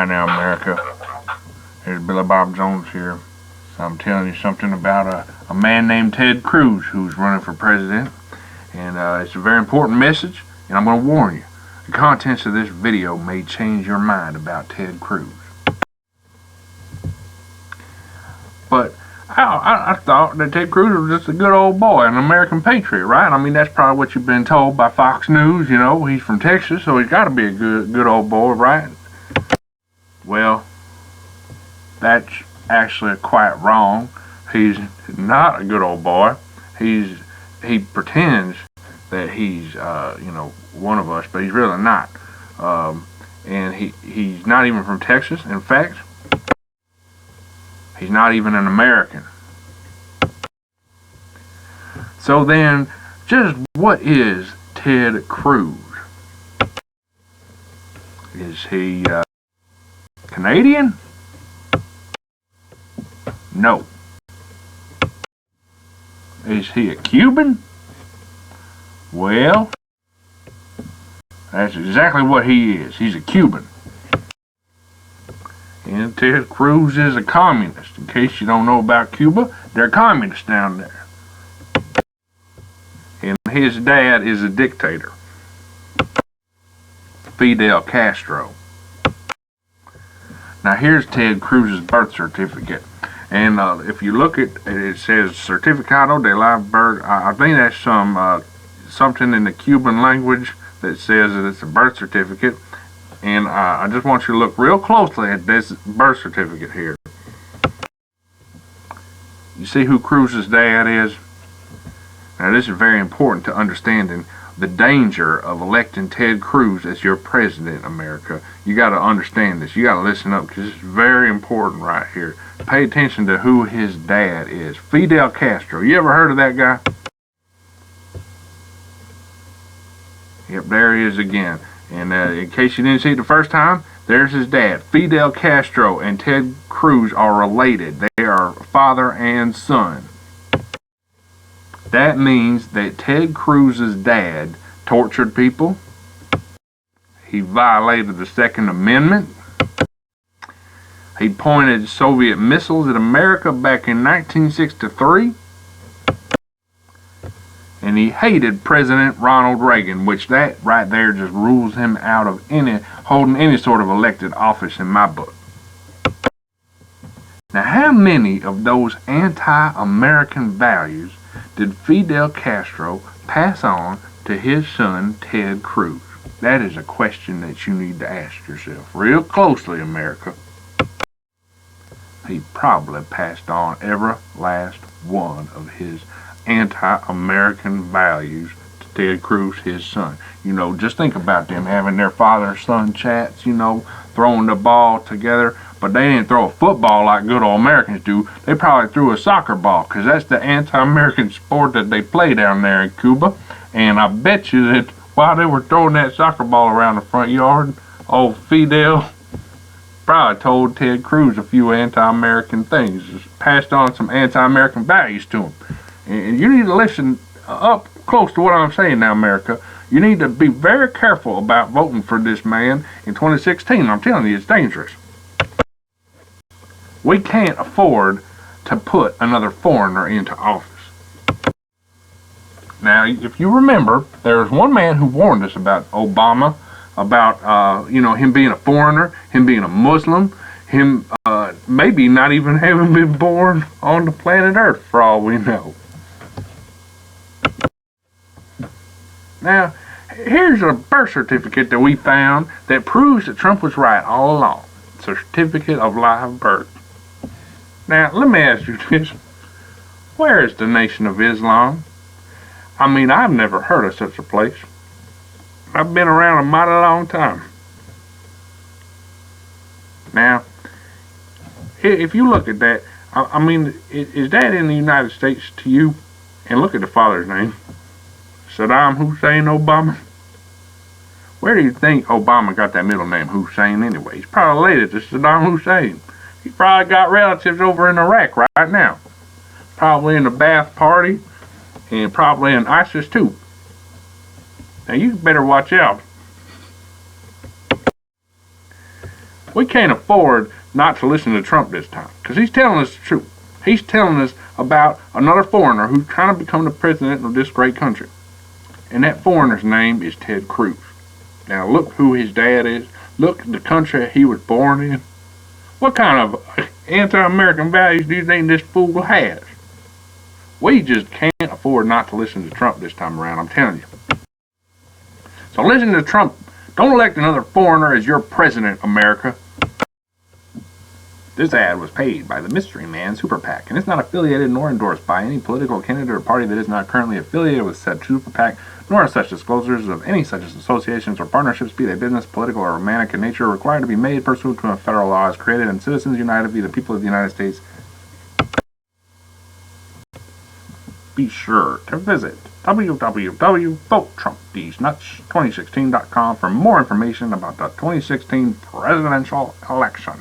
Alright now, America, here's Billy Bob Jones here. So I'm telling you something about a man named Ted Cruz who's running for president. And it's a very important message, and I'm going to warn you. The contents of this video may change your mind about Ted Cruz. But I thought that Ted Cruz was just a good old boy, an American patriot, right? I mean, that's probably what you've been told by Fox News, you know. He's from Texas, so he's got to be a good old boy, right? Well, that's actually quite wrong. He's not a good old boy. He pretends that he's you know, one of us, but he's really not. And he's not even from Texas. In fact, he's not even an American. So then, just what is Ted Cruz? Is he Canadian? No. Is he a Cuban? Well, that's exactly what he is. He's a Cuban. And Ted Cruz is a communist. In case you don't know about Cuba, they're communists down there. And his dad is a dictator, Fidel Castro. Now here's Ted Cruz's birth certificate. And if you look at it, it says Certificado de la Birth. I think that's something in the Cuban language that says that it's a birth certificate. And I just want you to look real closely at this birth certificate here. You see who Cruz's dad is? Now this is very important to understanding the danger of electing Ted Cruz as your president, America. You got to understand this. You got to listen up, because it's very important right here. Pay attention to who his dad is. Fidel Castro. You ever heard of that guy? Yep, there he is again. And in case you didn't see it the first time, there's his dad. Fidel Castro and Ted Cruz are related. They are father and son. That means that Ted Cruz's dad tortured people. He violated the Second Amendment. He pointed Soviet missiles at America back in 1963. And he hated President Ronald Reagan, which that right there just rules him out of holding any sort of elected office in my book. Now, how many of those anti-American values did Fidel Castro pass on to his son, Ted Cruz? That is a question that you need to ask yourself real closely, America. He probably passed on every last one of his anti-American values to Ted Cruz, his son. You know, just think about them having their father-son chats, you know, throwing the ball together. But they didn't throw a football like good old Americans do. They probably threw a soccer ball, because that's the anti-American sport that they play down there in Cuba. And I bet you that while they were throwing that soccer ball around the front yard, old Fidel probably told Ted Cruz a few anti-American things, just passed on some anti-American values to him. And you need to listen up close to what I'm saying now, America. You need to be very careful about voting for this man in 2016. I'm telling you, it's dangerous. We can't afford to put another foreigner into office. Now, if you remember, there was one man who warned us about Obama, about you know, him being a foreigner, him being a Muslim, him maybe not even having been born on the planet Earth, for all we know. Now, here's a birth certificate that we found that proves that Trump was right all along. Certificate of live birth. Now, let me ask you this. Where is the Nation of Islam? I mean, I've never heard of such a place. I've been around a mighty long time. Now, if you look at that, I mean, is that in the United States to you? And look at the father's name. Saddam Hussein Obama. Where do you think Obama got that middle name, Hussein, anyway? He's probably related to Saddam Hussein. He's probably got relatives over in Iraq right now. Probably in the Ba'ath Party, and probably in ISIS too. Now you better watch out. We can't afford not to listen to Trump this time, because he's telling us the truth. He's telling us about another foreigner who's trying to become the president of this great country. And that foreigner's name is Ted Cruz. Now look who his dad is. Look at the country he was born in. What kind of anti-American values do you think this fool has? We just can't afford not to listen to Trump this time around, I'm telling you. So listen to Trump. Don't elect another foreigner as your president, America. This ad was paid by the Mystery Man Super PAC and is not affiliated nor endorsed by any political candidate or party that is not currently affiliated with said Super PAC, nor are such disclosures of any such associations or partnerships, be they business, political, or romantic in nature, required to be made pursuant to a federal law as created and Citizens United be the people of the United States. Be sure to visit www.votetrumpthesenuts2016.com for more information about the 2016 presidential election.